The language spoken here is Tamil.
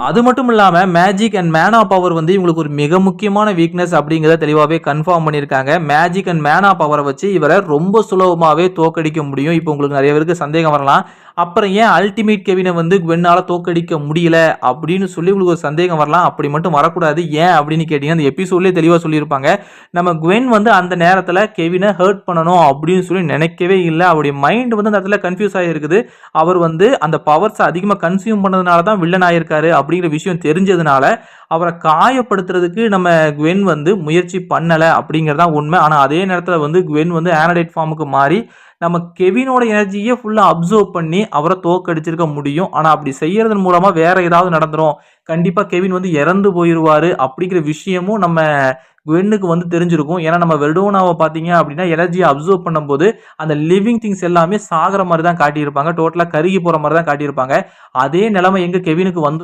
அது மட்டும் இல்லாம மேஜிக் அண்ட் மேனா பவர் வந்து இவங்களுக்கு ஒரு மிக முக்கியமான வீக்னஸ் அப்படிங்கிறத தெளிவாவே கன்ஃபார்ம் பண்ணியிருக்காங்க. மேஜிக் அண்ட் மேனா பவரை வச்சு இவரை ரொம்ப சுலபமாவே தோக்கடிக்க முடியும். இப்போ உங்களுக்கு நிறைய பேருக்கு சந்தேகம் வரலாம். அப்புறம் ஏன் அல்டிமேட் கெவினை வந்து குவென்னால தோக்கடிக்க முடியல அப்படின்னு சொல்லி உங்களுக்கு ஒரு சந்தேகம் வரலாம். அப்படி மட்டும் வரக்கூடாது. ஏன் அப்படின்னு கேட்டீங்க, அந்த எபிசோட்லேயே தெளிவாக சொல்லியிருப்பாங்க. நம்ம குவென் வந்து அந்த நேரத்தில் கெவினை ஹர்ட் பண்ணணும் அப்படின்னு சொல்லி நினைக்கவே இல்லை. அவருடைய மைண்ட் வந்து அந்த இடத்துல கன்ஃபியூஸ் ஆகிருக்குது. அவர் வந்து அந்த பவர்ஸை அதிகமாக கன்சியூம் பண்ணதுனால தான் வில்லன் ஆயிருக்காரு அப்படிங்கிற விஷயம் தெரிஞ்சதுனால அவரை காயப்படுத்துறதுக்கு நம்ம குவென் வந்து முயற்சி பண்ணலை அப்படிங்கிறதான் உண்மை. ஆனால் அதே நேரத்தில் வந்து குவென் வந்து ஆனடைட் ஃபார்முக்கு மாறி நம்ம கெவினோட எனர்ஜியை ஃபுல்லாக அப்சர்வ் பண்ணி அவரை தோக்கடிச்சிருக்க முடியும். ஆனால் அப்படி செய்யறதன் மூலமாக வேற ஏதாவது நடந்துரும், கண்டிப்பாக கெவின் வந்து இறந்து போயிடுவார் அப்படிங்கிற விஷயமும் நம்ம குவென்னுக்கு வந்து தெரிஞ்சிருக்கும். ஏன்னா நம்ம வெர்டோனாவை பார்த்தீங்க அப்படின்னா எனர்ஜியை அப்சர்வ் பண்ணும்போது அந்த லிவிங் திங்ஸ் எல்லாமே சாகிற மாதிரி தான் காட்டியிருப்பாங்க. டோட்டலாக கருகி போகிற மாதிரி தான் காட்டியிருப்பாங்க. அதே நிலைமை எங்க கெவினுக்கு வந்து